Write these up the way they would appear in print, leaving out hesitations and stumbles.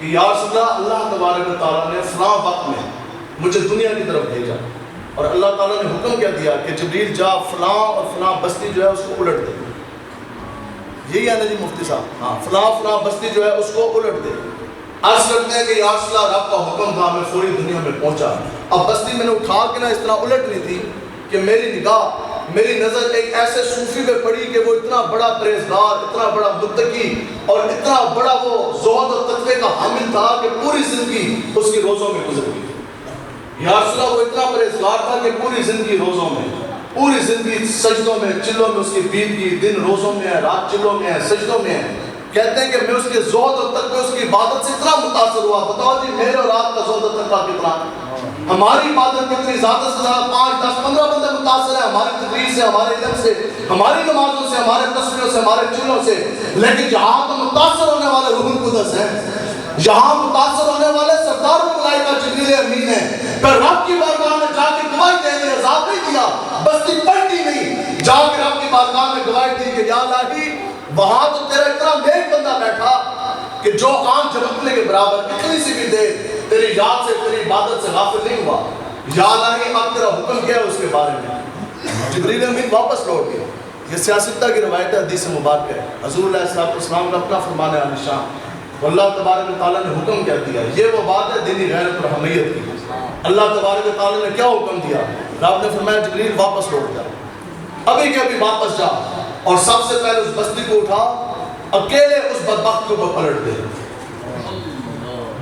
کہ یا رسول اللہ تبارک و تعالیٰ نے فلاں وقت میں مجھے دنیا کی طرف بھیجا اور اللہ تعالیٰ نے حکم کیا دیا کہ جبریل جا فلاں اور فلاں بستی جو ہے اس کو الٹ دے. یہی ہے نا جی مفتی صاحب؟ ہاں، فلاں بستی جو ہے اس کو الٹ دے. عرض کرتے ہیں کہ یا رسول اللہ رب کا حکم تھا، میں فوری دنیا میں پہنچا. اب بستی میں نے اٹھا کے نا اس طرح الٹ رہی تھی کہ میری نگاہ، میری نظر ایک ایسے صوفی پہ پڑی کہ وہ اتنا بڑا پرہیزگار، اتنا بڑا متقی اور اتنا بڑا وہ زہد اور تقوی کا حامل تھا کہ پوری زندگی اس کی روزوں میں گزر گئی. یا رسول اللہ وہ اتنا پرہیزگار تھا کہ پوری زندگی روزوں میں، پوری زندگی سجدوں میں، چلوں میں اس کی بیت کی، دن روزوں میں ہے، رات چلوں میں ہے، سجدوں میں ہے. کہتے ہیں کہ میں اس کے زہد اور تقوی، اس کی عبادت سے اتنا متاثر ہوا. بتاؤ جی میرے اور آپ کا زہد اور تقوی کتنا؟ ہماری عبادت کتنی؟ زیادہ سے زیادہ 5 10 15 بندے متاثر ہیں ہماری تقریر سے، ہمارے علم سے، ہماری نمازوں سے، ہمارے تصویروں سے، ہمارے چلوں سے. لیکن جہاں تو متاثر ہونے والے روح القدس ہیں، جہاں متاثر ہونے والے سردار ملائکہ جبریل امین ہیں. پھر رب کی بارگاہ میں جا کے گواہی دینے عذاب نہیں دیا، بستی پلٹی نہیں، جا کے رب کی بارگاہ میں گواہی دی کہ یا الہی وہاں تو تیرا اتنا نیک بندہ بیٹھا کہ جو آنکھ جھپکنے کے برابر اتنی سی بھی دے تیری یاد سے، تیری عبادت سے غافل نہیں ہوا. یا الہی اب تیرا حکم کیا ہے اس کے بارے میں؟ جبریل امین واپس لوٹ گیا. یہ سیاستہ کی روایت ہے، حدیث مبارک ہے. حضور علیہ السلام کا اپنا فرمان ہے نشان. اللہ تبارک و تعالیٰ نے حکم کیا دیا. یہ وہ بات ہے دینی غیرت اور حمیت کی. اللہ تبارک و تعالیٰ نے کیا حکم دیا؟ رب نے فرمایا جبریل واپس لوٹ جا، ابھی کے ابھی واپس جا اور سب سے پہلے اس بستی کو اٹھا، اکیلے اس بدبخت کے اوپر پلٹ دے.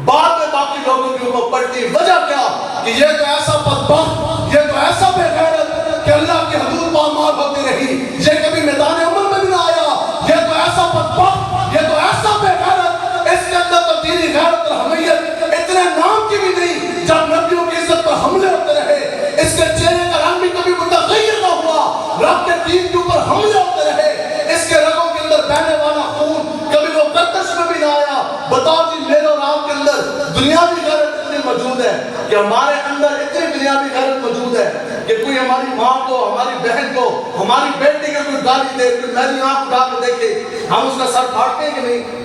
بعد میں باقی لوگوں کے اوپر پلٹی. وجہ کیا؟ کہ یہ تو ایسا بدبخت، یہ تو ایسا بے غیرت کہ اللہ کی حدود پامال ہوتی رہی، یہ کبھی میدان عمر میں بھی نہ آیا. یہ تو ایسا بدبخت، یہ تو ایسا بے غیرت، اس کے اندر تو دینی غیرت اور حمیت اتنے نام کی بھی نہیں. جب نبیوں کی عزت پر حملے ہوتے رہے، اس کے چہرے کا رنگ بھی کبھی متغیر نہ ہوا. رب کے دین کے اوپر حملے ہوتے رہے، اس کے رگوں کے اندر بہنے والا خون کبھی وہ گردش میں بھی نہ آیا. بتاؤ جی میرے اور آپ کے اندر دنیاوی غیرت اتنی موجود ہے کہ ہمارے اندر اتنی دنیاوی غیرت موجود ہے کہ کوئی ہماری ماں کو، ہماری بہن کو، ہماری بیٹی کو کوئی گالی دے، کوئی میری آنکھ اٹھا کے دیکھے، ہم اس کا سر پھاڑتے ہیں کہ نہیں؟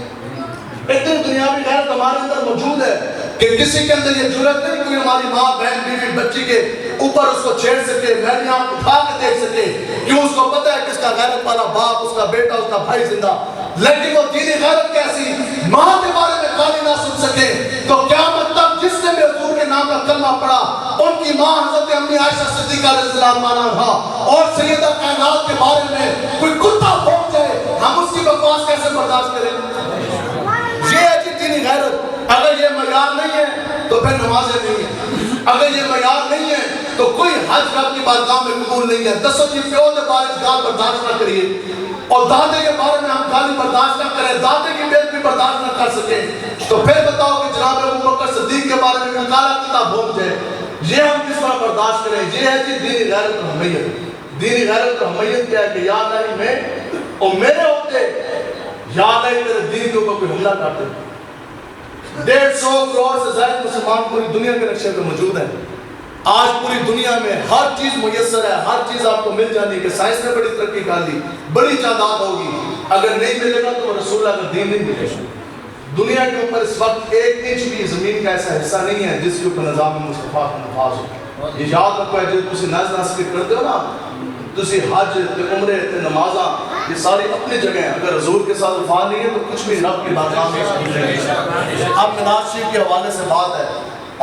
اتنی دنیاوی غیرت ہمارے اندر موجود ہے کہ کسی کے اندر یہ جرات نہیں کوئی ہماری ماں، بہن، بیوی، بچی کے اوپر اس کو چھیڑ سکے، میری آنکھ اٹھا کے دیکھ سکے. کیوں؟ اس کو پتہ ہے کہ اس کا غیرت والا باپ، اس کا بیٹا، اس کا بھائی زندہ. لیکن وہ دینی غیرت کیسی؟ ماں کے بارے میں گالی نہ سن سکے تو قیامت تک جس نے بھی حضور کے نام کا کلمہ پڑھا، ان کی ماں حضرت امی عائشہ صدیقہ رضی اللہ عنہا اور سیدہ کائنات کے بارے میں کوئی کتا بھونک جائے، ہم اس کی بکواس کیسے برداشت کریں؟ یہ ہے کہ دینی غیرت. اگر یہ معیار نہیں ہے تو پھر نمازیں نہیں ہیں. اگر یہ معیار نہیں ہے تو کوئی حج رب کی بارگاہ میں قبول نہیں ہے. دسو جی پیو کے بارے میں گال برداشت نہ کریے اور دادے کے بارے میں ہم گالی برداشت نہ کریں، دادے کی بیت بھی برداشت نہ کر سکیں، تو پھر بتاؤ کہ جناب ابو بکر صدیق کے بارے میں کالا کتاب بھونک جائے، یہ ہم کس طرح برداشت کریں؟ یہ ہے جی دینی غیرت اور حمیت. دینی غیرت اور حمیت کیا ہے کہ یا الہی میں اور میرے ہوتے یا الہی تیرے دین کے اوپر کوئی حملہ کرتے. 150 کروڑ سے زائد مسلمان پوری دنیا کے نقشے پہ موجود ہیں. آج پوری دنیا میں ہر چیز میسر ہے، ہر چیز آپ کو مل جاتی ہے کہ سائنس نے بڑی ترقی کر لی، بڑی تعداد ہوگی. اگر نہیں ملے گا تو رسول اللہ کا دین نہیں ملے گا. دنیا کے اوپر اس وقت 1 انچ بھی زمین کا ایسا حصہ نہیں ہے جس کے اوپر نظام مصطفیٰ کا نفاذ ہو. یہ یاد رکھو ہے جو تسی ناز ناسک کرتے ہو نا، تسی حج تے عمرے تے نمازاں، یہ ساری اپنی جگہ ہیں. اگر حضور کے ساتھ وفا نہیں ہے تو کچھ بھی رب کی بارگاہ میں نہیں. اب مناظ شریف کے حوالے سے بات ہے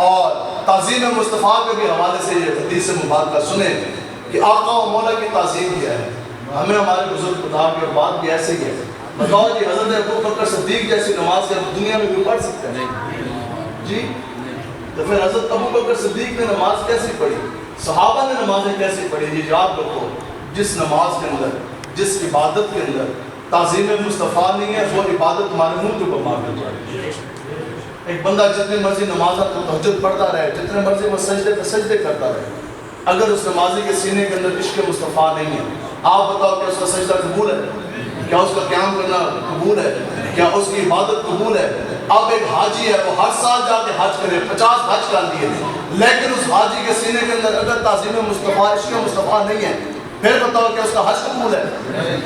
اور تعظیم مصطفیٰ کے بھی حوالے سے یہ حدیث مبارکہ سنیں کہ آقا و مولا کی تعظیم کیا ہے. ہمیں ہمارے بزرگ بتا کے اور بات بھی ایسے ہی ہے. بتاؤ جی حضرت ابو بکر صدیق جیسی نماز کے دنیا میں بھی پڑھ سکتے ہیں جی؟ تو پھر حضرت ابو بکر صدیق نے نماز کیسی پڑھی، صحابہ نے نمازیں کیسی پڑھی؟ یہ یاد رکھو جس نماز کے اندر، جس عبادت کے اندر تعظیم مصطفیٰ نہیں ہے وہ عبادت ہمارے منہ کے اوپر مار جائے. ایک بندہ جتنی مرضی نماز تہجد پڑھتا رہے، جتنے مرضی وہ سجدے پہ سجدے کرتا رہے، اگر اس نمازی کے سینے کے اندر عشق مصطفیٰ نہیں ہے، آپ بتاؤ کہ اس کا سجدہ قبول ہے؟ کیا اس کا قیام کرنا قبول ہے؟ کیا اس کی عبادت قبول ہے؟ اب ایک حاجی ہے وہ ہر سال جا کے حج کرے، 50 حج کر لیے، لیکن اس حاجی کے سینے کے اندر اگر تعظیم مصطفیٰ، عشق مصطفیٰ نہیں ہے، پھر بتاؤ کہ اس کا حج قبول ہے؟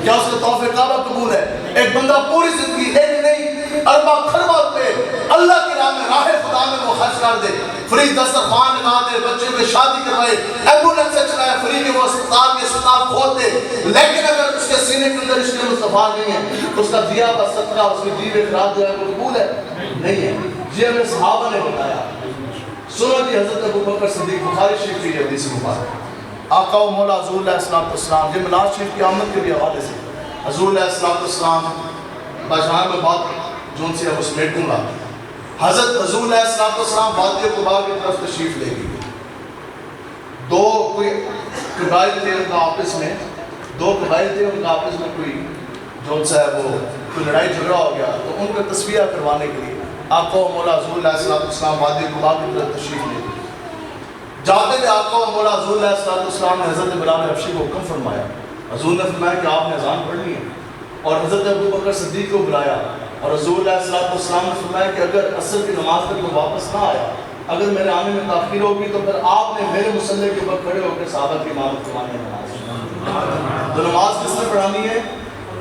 کیا اس کا طواف کعبہ قبول ہے؟ ایک بندہ پوری زندگی ایک نہیں اربع خربہ روپے اللہ کی بنا دے, بچے کی شادی کروائے, ایمبولینس سے چلائے, فری کے وہ اسپتال کھولتے, لیکن اگر اس کے سینے کے اندر عشق مصطفیٰ نہیں ہے, اس کا دیا کا صدقہ, اس کی دیوے خراب جو ہے وہ قبول ہے نہیں ہے. یہ ہمیں صحابہ نے بتایا. سنو جی حضرت ابوبکر صدیق, بخاری شریف کی حدیث مبارک, آقا و مولا حضور علیہ السلام, یہ میلاد شریف کی آمد کے بھی حوالے سے حضور علیہ السلام باشان میں بات جون سے اب اس میٹوں گا. حضرت حضور علیہ السلام وادی قباء کی طرف تشریف لے گئے. دو کوئی قبائل تھے ان کا آپس میں, دو قبائل تھے ان کا آپس میں, کوئی جون سا ہے وہ کوئی لڑائی جھگڑا ہو گیا, تو ان کا تصفیہ کروانے کے لیے آقا و مولا حضور علیہ السلام وادی قباء کی طرف تشریف لے گئے. جاتے ہوئے آقا و مولا حضور علیہ السلام نے حضرت بلال حبشی کو حکم فرمایا. حضور نے فرمایا کہ آپ نے اذان پڑھنی ہے, اور حضرت ابوبکر صدیق کو بلایا, اور حضور علیہ السلام نے فرمایا کہ اگر عصر کی نماز تک وہ واپس نہ آیا, اگر میرے آنے میں تاخیر ہوگی تو پھر آپ نے میرے مصلی کے اوپر کھڑے ہو کے صحابہ کی امامت کرانی ہے. نماز تو نماز کس نے پڑھانی ہے؟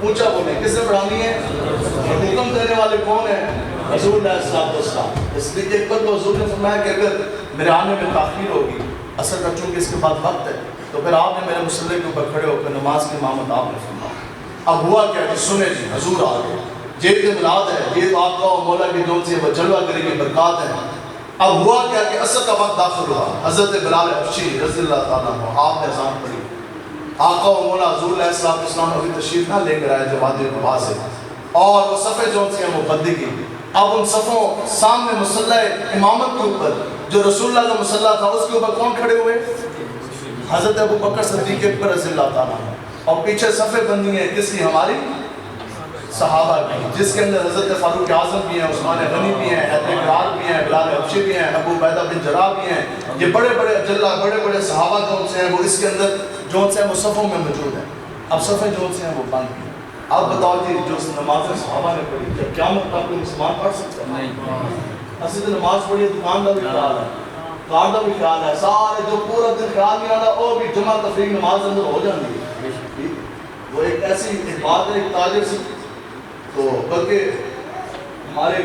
اونچا بولیں, کس نے پڑھانی ہے؟ حکم دینے والے کون ہیں؟ حضور علیہ السلام. اس لیے ایک بار تو حضور نے فرمایا کہ اگر میرے آنے میں تاخیر ہوگی, عصر کا چونکہ اس کے بعد وقت ہے, تو پھر آپ نے میرے مصلی کے اوپر کھڑے ہو کر نماز کی امامت آپ نے فرمایا. اب ہوا کیا کہ سنیں جی, حضور آ گئے, جیب کے میلاد ہے, یہ تو آقا و مولا کی جون سے وہ جلوہ گری کی برکات ہے. اب ہوا کیا کہ عصر کا وقت داخل ہوا, حضرت بلال حبشی رضی اللہ تعالیٰ عنہ آپ نے اذان پڑھی. آقا و مولا حضور علیہ السلام ابھی تشریف نہ لے کر آئے جو وادی قباء سے, اور وہ صفے جون سے ہیں وہ بدی کی. اب ان صفوں سامنے مصلی امامت کے اوپر جو رسول اللہ کا مصلی تھا اس کے اوپر کون کھڑے ہوئے؟ حضرت ابوبکر صدیق اکبر رضی اللہ تعالیٰ عنہ. اور پیچھے صفے بندی ہیں کس کی؟ ہماری صحابہ کی, جس کے اندر حضرت فاروق اعظم بھی ہیں, عثمان غنی بھی ہیں, حیدر قرار بھی ہیں, بلال حبشی بھی ہیں, ابو عبیدہ بن جراح بھی ہیں. یہ بڑے بڑے اجلہ, بڑے بڑے صحابہ جون سے ہیں وہ اس کے اندر جون سے ہیں وہ صفوں میں موجود ہیں. اب صفیں جون سے ہیں وہ بند ہیں. اب بتاؤ جی, جو نماز صحابہ نے پڑھی, کیا قیامت تک کوئی مسلمان پڑھ سکتا ہے؟ نہیں. اسی تو نماز پڑھی, دکان کا بھی خیال ہے, کار کا بھی خیال ہے, سارے جو پورا دن خیال نہیں آتا وہ بھی جمع تفریق نماز اندر ہو جاتی ہے. وہ ایک ایسی بات ہے, ایک تاجر سے, تو بلکہ ہمارے